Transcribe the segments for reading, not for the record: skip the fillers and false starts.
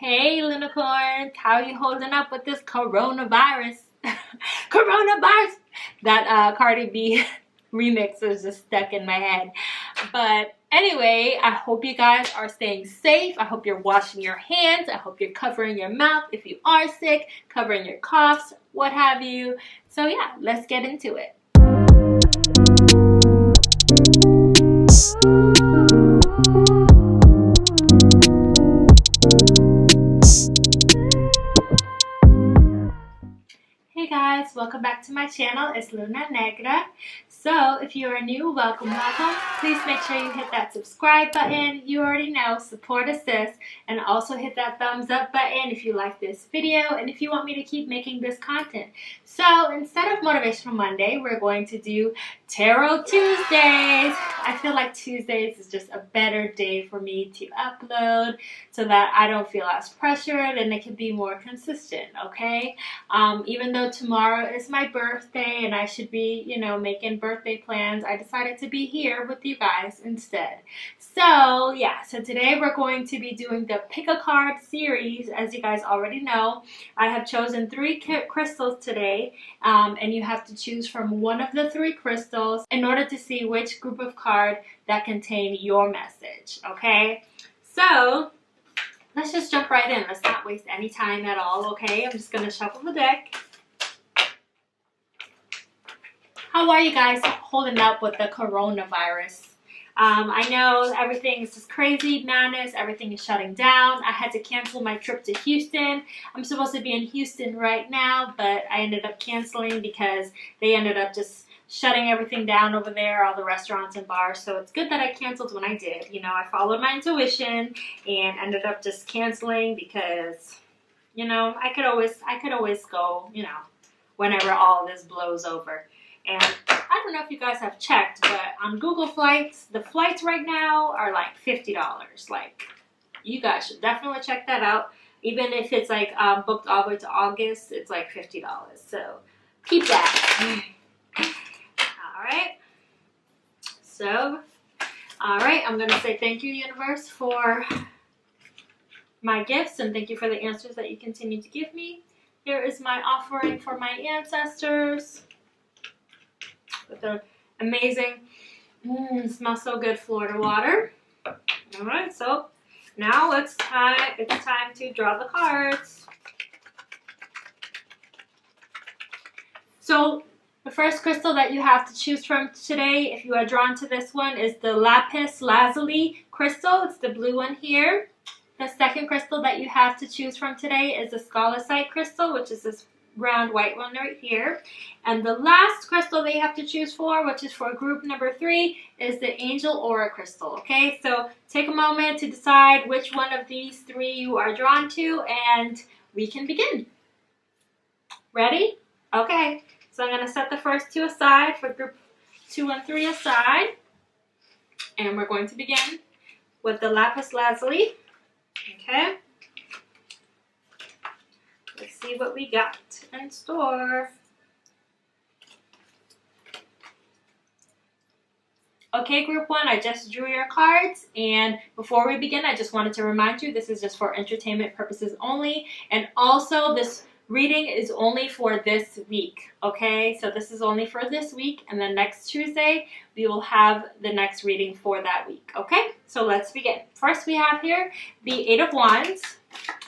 Hey Lunacorns, how are you holding up with this coronavirus? Coronavirus! That Cardi B remix is just stuck in my head. But anyway, I hope you guys are staying safe. I hope you're washing your hands. I hope you're covering your mouth if you are sick, covering your coughs, what have you. So yeah, let's get into it. Hey guys, welcome back to my channel. It's Luna Negra. So if you are new, welcome. Please make sure you hit that subscribe button. You already know, support assist, and also hit that thumbs up button if you like this video and if you want me to keep making this content. So instead of Motivational Monday, we're going to do Tarot Tuesdays. I feel like Tuesdays is just a better day for me to upload so that I don't feel as pressured and it can be more consistent, okay? Even though tomorrow is my birthday and I should be, making birthday plans, I decided to be here with you guys instead. So yeah, so today we're going to be doing the Pick a Card series. As you guys already know, I have chosen 3 crystals today, and you have to choose from one of the 3 crystals in order to see which group of card that contain your message, okay? So let's just jump right in. Let's not waste any time at all, okay? I'm just going to shuffle the deck. How are you guys holding up with the coronavirus? I know everything is just crazy madness. Everything is shutting down. I had to cancel my trip to Houston. I'm supposed to be in Houston right now, but I ended up canceling because they ended up just shutting everything down over there, all the restaurants and bars. So it's good that I canceled when I did. I followed my intuition and ended up just canceling because, I could always go, whenever all this blows over. And I don't know if you guys have checked, but on Google Flights, the flights right now are like $50. Like, you guys should definitely check that out. Even if it's like booked all the way to August, it's like $50. So keep that. Alright. So, alright, I'm going to say thank you, universe, for my gifts, and thank you for the answers that you continue to give me. Here is my offering for my ancestors. With the amazing, smells so good, Florida water. Alright, so now it's time to draw the cards. So the first crystal that you have to choose from today, if you are drawn to this one, is the LAPIS Lazuli crystal. It's the blue one here. The second crystal that you have to choose from today is the SCOLECITE crystal, which is this round white one right here. And the last crystal that you have to choose for, which is for group number 3, is the Angel Aura crystal. Okay, so take a moment to decide which one of these 3 you are drawn to, and we can begin. Ready? Okay, so I'm going to set the first 2 aside for group 2 and 3 aside, and we're going to begin with the Lapis Lazuli. Okay, let's see what we got in store. Okay, group 1, I just drew your cards, and before we begin, I just wanted to remind you this is just for entertainment purposes only, and also this reading is only for this week, okay? So this is only for this week, and then next Tuesday, we will have the next reading for that week, okay? So let's begin. First, we have here the 8 of Wands.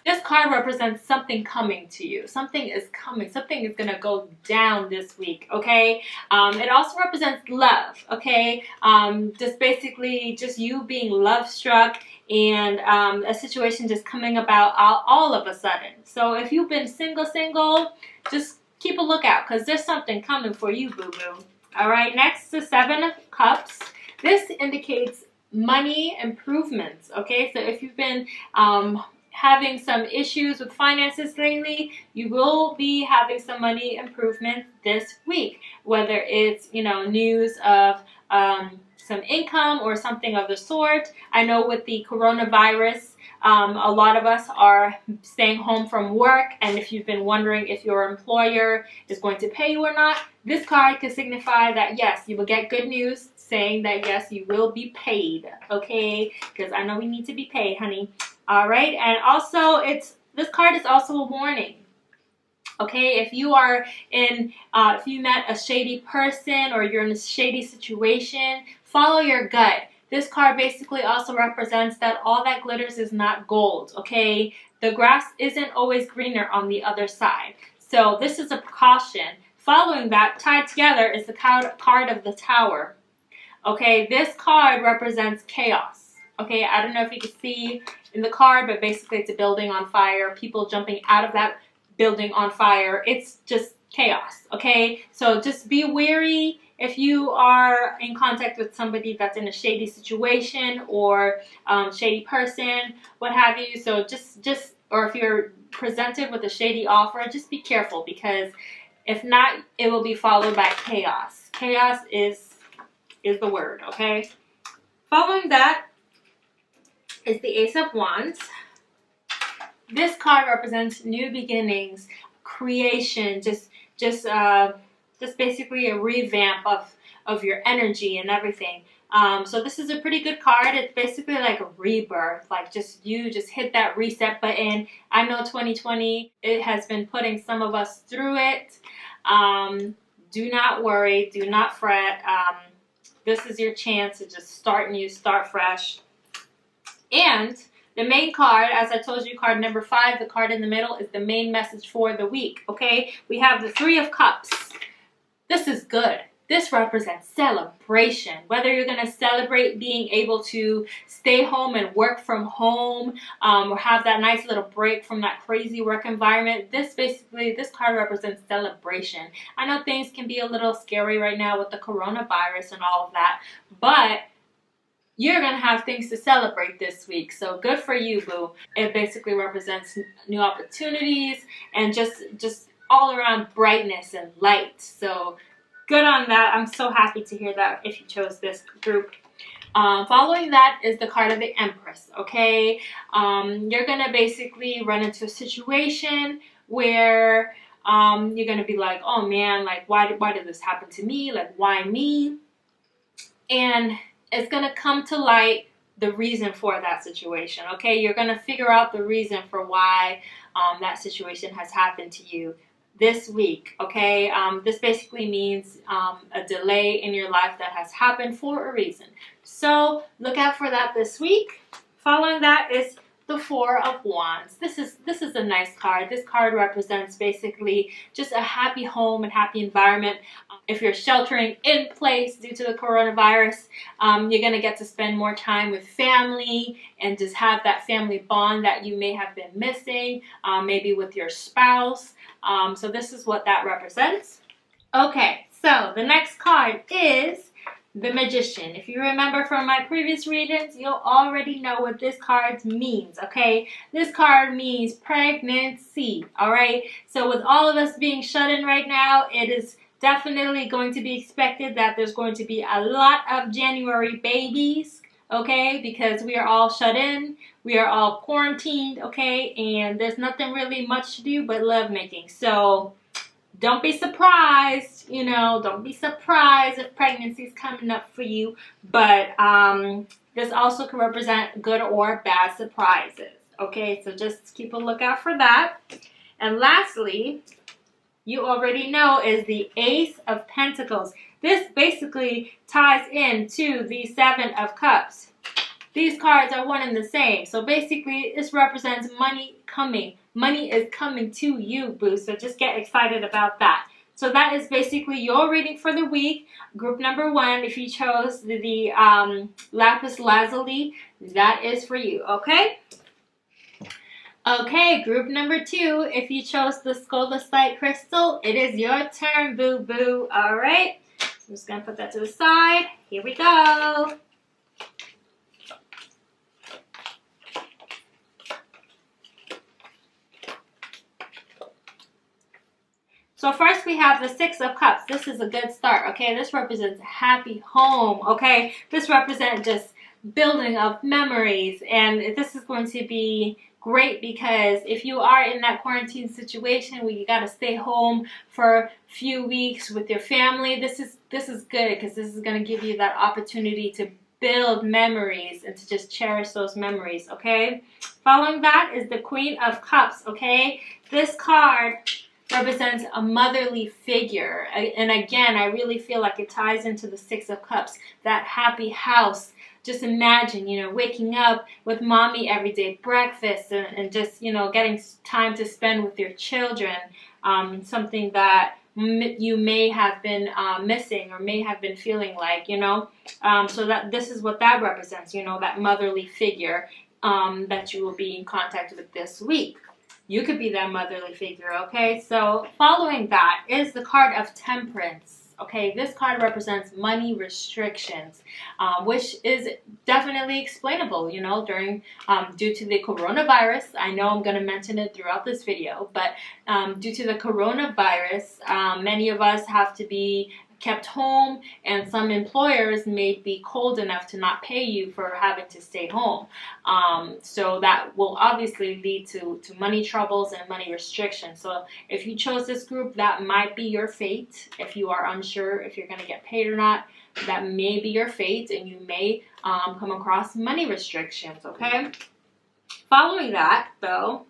This card represents something coming to you. Something is coming. Something is going to go down this week, okay? It also represents love, okay? Just basically just you being love-struck and a situation just coming about all of a sudden. So if you've been single, just keep a lookout because there's something coming for you, boo-boo. All right, next, the 7 of Cups. This indicates money improvements, okay? So if you've been having some issues with finances lately, you will be having some money improvement this week, whether it's, news of some income or something of the sort. I know with the coronavirus, a lot of us are staying home from work, and if you've been wondering if your employer is going to pay you or not, this card could signify that yes, you will get good news, saying that yes, you will be paid, okay? Because I know we need to be paid, honey. All right, and also this card is also a warning. Okay, if you are if you met a shady person or you're in a shady situation, follow your gut. This card basically also represents that all that glitters is not gold, okay? The grass isn't always greener on the other side. So this is a precaution. Following that, tied together, is the card of the Tower. Okay, this card represents chaos. Okay, I don't know if you can see in the card, but basically it's a building on fire, people jumping out of that building on fire. It's just chaos, okay? So just be wary if you are in contact with somebody that's in a shady situation or shady person, what have you. So just or if you're presented with a shady offer, just be careful, because if not, it will be followed by chaos. Chaos is the word, okay? Following that is the Ace of Wands. This card represents new beginnings, creation, just basically a revamp of your energy and everything. So this is a pretty good card. It's basically like a rebirth, like you just hit that reset button. I know 2020, it has been putting some of us through it. Do not worry, do not fret. This is your chance to just start new, start fresh. And the main card, as I told you, card number 5, the card in the middle, is the main message for the week, okay? We have the 3 of Cups. This is good. This represents celebration. Whether you're going to celebrate being able to stay home and work from home, or have that nice little break from that crazy work environment, this card represents celebration. I know things can be a little scary right now with the coronavirus and all of that, but you're going to have things to celebrate this week. So good for you, boo. It basically represents new opportunities and just all around brightness and light. So good on that. I'm so happy to hear that if you chose this group. Following that is the card of the Empress, okay? You're going to basically run into a situation where you're going to be like, oh man, like why did this happen to me? Like, why me? And it's going to come to light the reason for that situation, okay? You're going to figure out the reason for why that situation has happened to you this week, okay? This basically means a delay in your life that has happened for a reason. So look out for that this week. Following that is the 4 of Wands. This is a nice card. This card represents basically just a happy home and happy environment. If you're sheltering in place due to the coronavirus, you're going to get to spend more time with family and just have that family bond that you may have been missing, maybe with your spouse. So this is what that represents. Okay, so the next card is the Magician. If you remember from my previous readings, you'll already know what this card means, okay? This card means pregnancy, all right? So with all of us being shut in right now, it is definitely going to be expected that there's going to be a lot of January babies, okay? Because we are all shut in, we are all quarantined, okay? And there's nothing really much to do but lovemaking. So don't be surprised, you know, don't be surprised if pregnancy is coming up for you. But this also can represent good or bad surprises, okay? So just keep a lookout for that. And lastly, you already know, is the Ace of Pentacles. This basically ties into the 7 of Cups. These cards are one and the same. So basically, this represents money coming. Money is coming to you, boo. So just get excited about that. So that is basically your reading for the week. Group number 1, if you chose the Lapis Lazuli, that is for you, okay? Okay, group number 2, if you chose the SCOLECITE crystal, it is your turn, boo-boo. All right, I'm just going to put that to the side. Here we go. So first we have the 6 of Cups. This is a good start, okay? This represents a happy home, okay? This represents just building of memories, and this is going to be great, because if you are in that quarantine situation where you got to stay home for a few weeks with your family, this is good, because this is going to give you that opportunity to build memories and to just cherish those memories, okay? Following that is the Queen of Cups, okay? This card represents a motherly figure. And again, I really feel like it ties into the Six of Cups, that happy house. Just imagine, you know, waking up with mommy every day, breakfast, and just, you know, getting time to spend with your children. Something that you may have been missing or may have been feeling like, you know. So that this is what that represents, you know, that motherly figure that you will be in contact with this week. You could be that motherly figure, okay? So following that is the card of Temperance. Okay, this card represents money restrictions, which is definitely explainable, you know, during due to the coronavirus. I know I'm going to mention it throughout this video, but due to the coronavirus, many of us have to be kept home, and some employers may be cold enough to not pay you for having to stay home. So that will obviously lead to money troubles and money restrictions. So if you chose this group, that might be your fate. If you are unsure if you're going to get paid or not, that may be your fate, and you may come across money restrictions, okay? Following that, though,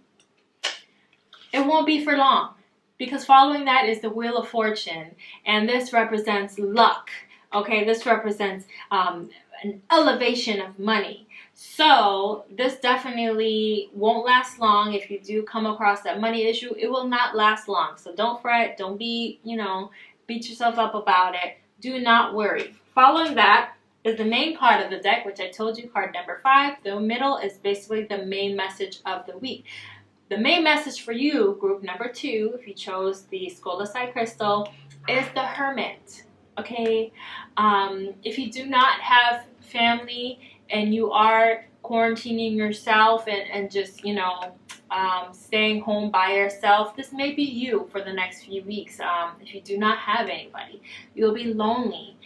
it won't be for long, because following that is the Wheel of Fortune, and this represents luck, okay? This represents an elevation of money. So this definitely won't last long. If you do come across that money issue, it will not last long. So don't fret. Don't be, you know, beat yourself up about it. Do not worry. Following that is the main card of the deck, which I told you, card number 5. The middle is basically the main message of the week. The main message for you, group number 2, if you chose the SCOLECITE crystal, is the Hermit, okay? If you do not have family and you are quarantining yourself and just, you know, staying home by yourself, this may be you for the next few weeks. If you do not have anybody, you'll be lonely.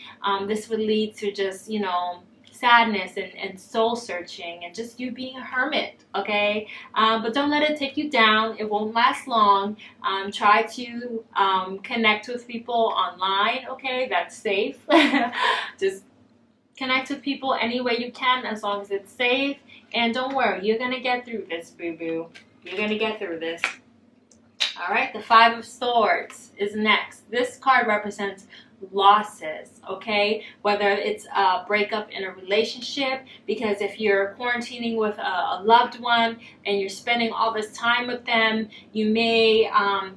This would lead to just, you know, sadness and soul searching and just you being a hermit, okay? But don't let it take you down. It won't last long. Try to connect with people online, okay? That's safe. Just connect with people any way you can, as long as it's safe. And don't worry, you're gonna get through this, boo-boo. You're gonna get through this. All right, the 5 of Swords is next. This card represents losses, okay? Whether it's a breakup in a relationship, because if you're quarantining with a loved one and you're spending all this time with them, you may,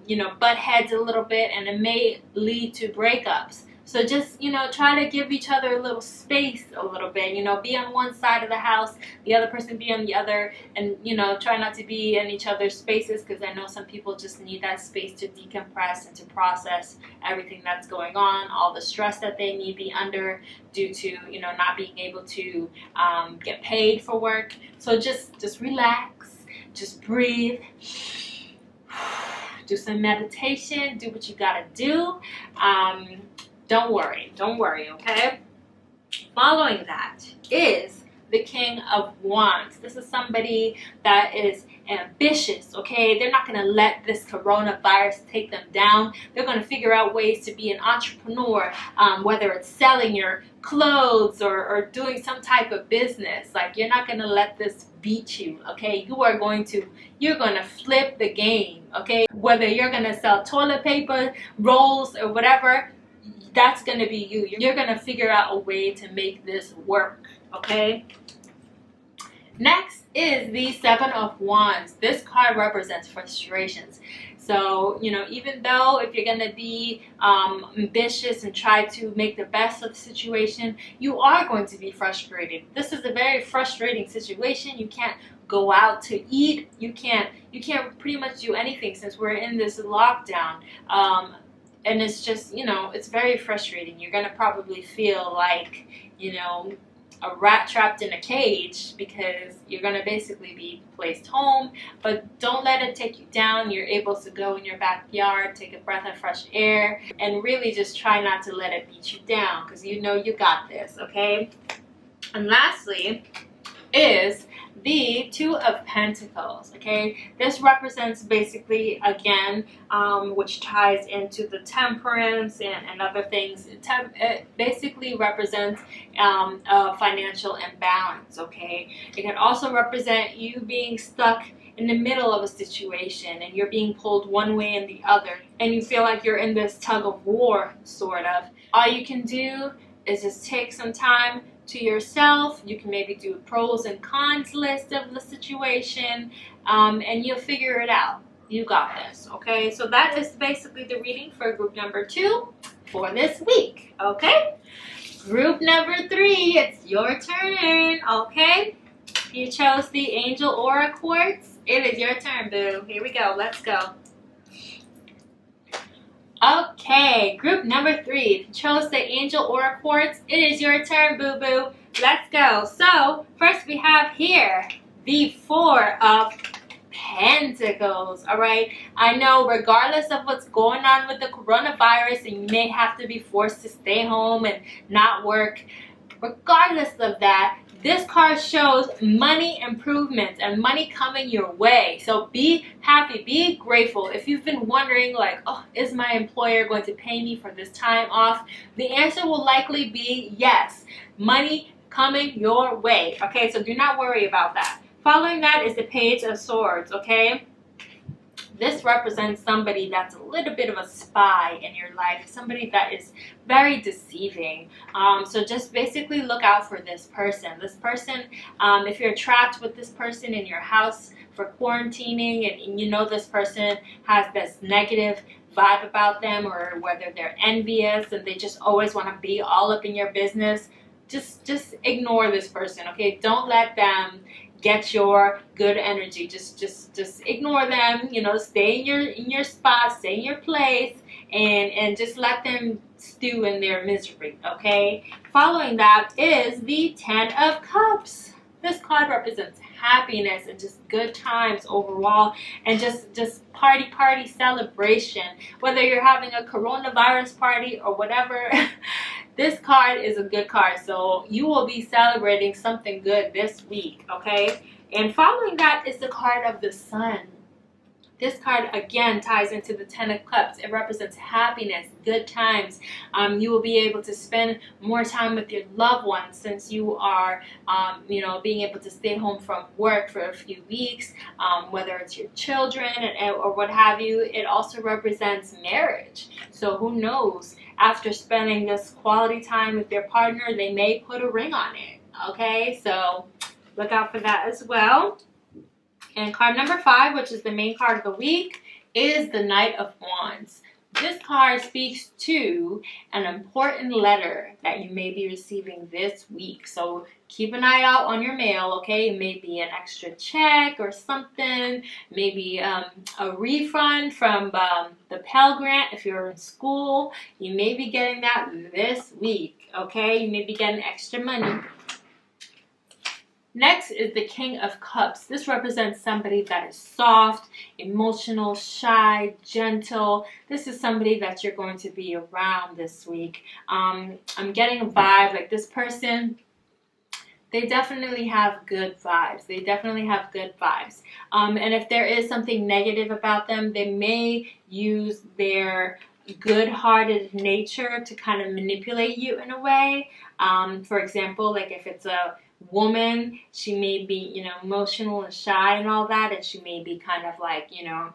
you know, butt heads a little bit, and it may lead to breakups. So just, you know, try to give each other a little space a little bit, you know, be on one side of the house, the other person be on the other, and, you know, try not to be in each other's spaces, because I know some people just need that space to decompress and to process everything that's going on, all the stress that they may be under due to, you know, not being able to get paid for work. So just relax, just breathe, do some meditation, do what you gotta do. Don't worry, okay? Following that is the King of Wands. This is somebody that is ambitious, okay? They're not going to let this coronavirus take them down. They're going to figure out ways to be an entrepreneur, whether it's selling your clothes or doing some type of business. Like, you're not going to let this beat you, okay? You're going to flip the game, okay? Whether you're going to sell toilet paper, rolls, or whatever, that's going to be you. You're going to figure out a way to make this work, okay? Next is the 7 of Wands. This card represents frustrations. So, you know, even though if you're going to be ambitious and try to make the best of the situation, you are going to be frustrated. This is a very frustrating situation. You can't go out to eat. You can't pretty much do anything since we're in this lockdown. And it's just, you know, it's very frustrating. You're going to probably feel like, you know, a rat trapped in a cage, because you're going to basically be placed home. But don't let it take you down. You're able to go in your backyard, take a breath of fresh air, and really just try not to let it beat you down, because you know you got this, okay? And lastly is the Two of Pentacles. Okay, this represents basically, again, which ties into the temperance and other things. It basically represents a financial imbalance. Okay, it can also represent you being stuck in the middle of a situation and you're being pulled one way and the other, and you feel like you're in this tug of war, sort of. All you can do is just take some time to yourself. You can maybe do a pros and cons list of the situation, and you'll figure it out. You got this. Okay, so that is basically the reading for group number 2 for this week. Okay, group number 3, it's your turn. Okay, you chose the Angel Aura Quartz. It is your turn, boo. Here we go. Let's go. Okay, group number 3. If you chose the Angel Aura Quartz, it is your turn, boo-boo. Let's go. So, first we have here the 4 of Pentacles. Alright, I know regardless of what's going on with the coronavirus and you may have to be forced to stay home and not work, regardless of that, this card shows money improvements and money coming your way. So be happy, be grateful. If you've been wondering like, oh, is my employer going to pay me for this time off? The answer will likely be yes. Money coming your way. Okay, so do not worry about that. Following that is the Page of Swords. Okay, this represents somebody that's a little bit of a spy in your life, somebody that is very deceiving. So just basically look out for this person. This person, if you're trapped with this person in your house for quarantining, and you know this person has this negative vibe about them, or whether they're envious and they just always want to be all up in your business, just ignore this person. Okay, don't let them get your good energy. Just ignore them. You know, stay in your spot, stay in your place, and just let them stew in their misery. Okay, following that is the 10 of Cups. This card represents happiness and just good times overall, and just party celebration. Whether you're having a coronavirus party or whatever, this card is a good card. So you will be celebrating something good this week. Okay, and following that is the card of the Sun. This card again ties into the 10 of Cups. It represents happiness, good times. You will be able to spend more time with your loved ones since you are, you know, being able to stay home from work for a few weeks, whether it's your children or what have you. It also represents marriage. So who knows? After spending this quality time with their partner, they may put a ring on it. Okay, so look out for that as well. And card number 5, which is the main card of the week, is the Knight of Wands. This card speaks to an important letter that you may be receiving this week. So keep an eye out on your mail, okay? It may be an extra check or something. Maybe a refund from the Pell Grant if you're in school. You may be getting that this week, okay? You may be getting extra money. Next is the King of Cups. This represents somebody that is soft, emotional, shy, gentle. This is somebody that you're going to be around this week. I'm getting a vibe like this person, they definitely have good vibes. They definitely have good vibes. And if there is something negative about them, they may use their good-hearted nature to kind of manipulate you in a way. For example, like if it's a woman, she may be, you know, emotional and shy and all that, and she may be kind of like, you know,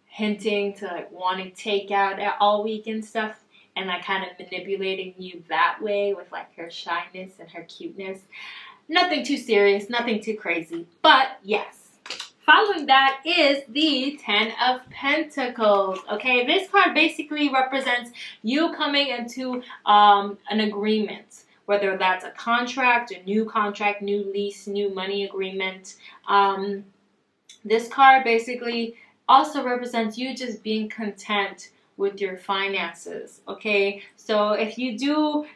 hinting to like wanting takeout all week and stuff, and like kind of manipulating you that way with like her shyness and her cuteness. Nothing too serious, nothing too crazy, but yes. Following that is the 10 of Pentacles. Okay, this card basically represents you coming into an agreement. Whether that's a contract, new lease, new money agreement. This card basically also represents you just being content with your finances, okay? So if you do,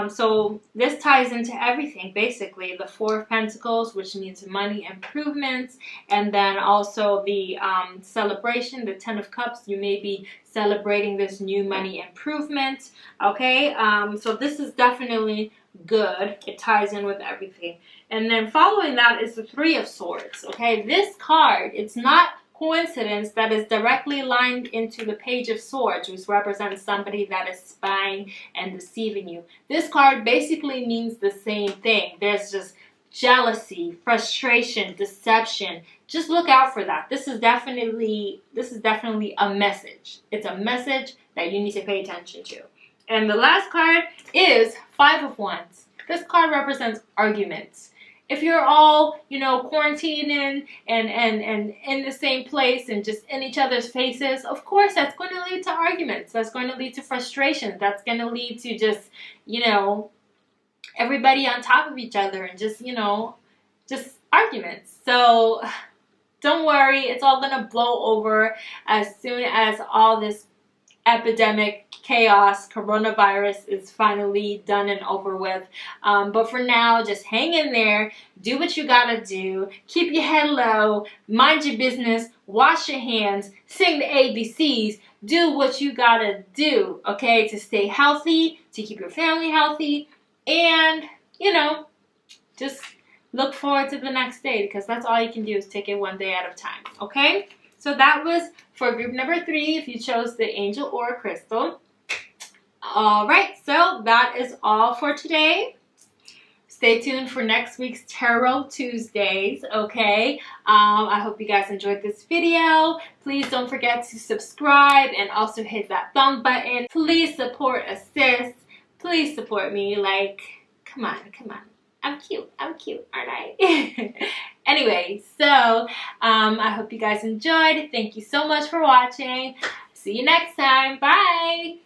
so this ties into everything, basically. The 4 of Pentacles, which means money improvements, and then also the celebration, the 10 of Cups. You may be celebrating this new money improvement, okay? So this is definitely good. It ties in with everything. And then following that is the Three of Swords. Okay, this card, it's not coincidence that is directly lined into the Page of Swords, which represents somebody that is spying and deceiving you. This card basically means the same thing. There's just jealousy, frustration, deception. Just look out for that. This is definitely a message. It's a message that you need to pay attention to. And the last card is Five of Wands. This card represents arguments. If you're all, you know, quarantining and in the same place and just in each other's faces, of course that's going to lead to arguments. That's going to lead to frustration. That's going to lead to just, you know, everybody on top of each other and just, you know, just arguments. So don't worry, it's all going to blow over as soon as all this epidemic chaos, coronavirus is finally done and over with. But for now, just hang in there, do what you gotta do, keep your head low, mind your business, wash your hands, sing the ABCs, do what you gotta do, okay, to stay healthy, to keep your family healthy, and, you know, just look forward to the next day, because that's all you can do is take it one day at a time, okay? So that was for group number 3 if you chose the Angel or Crystal. Alright, so that is all for today. Stay tuned for next week's Tarot Tuesdays, okay? I hope you guys enjoyed this video. Please don't forget to subscribe and also hit that thumb button. Please support a sis. Please support me. Like, come on, come on. I'm cute, aren't I? Anyway, so I hope you guys enjoyed. Thank you so much for watching. See you next time. Bye.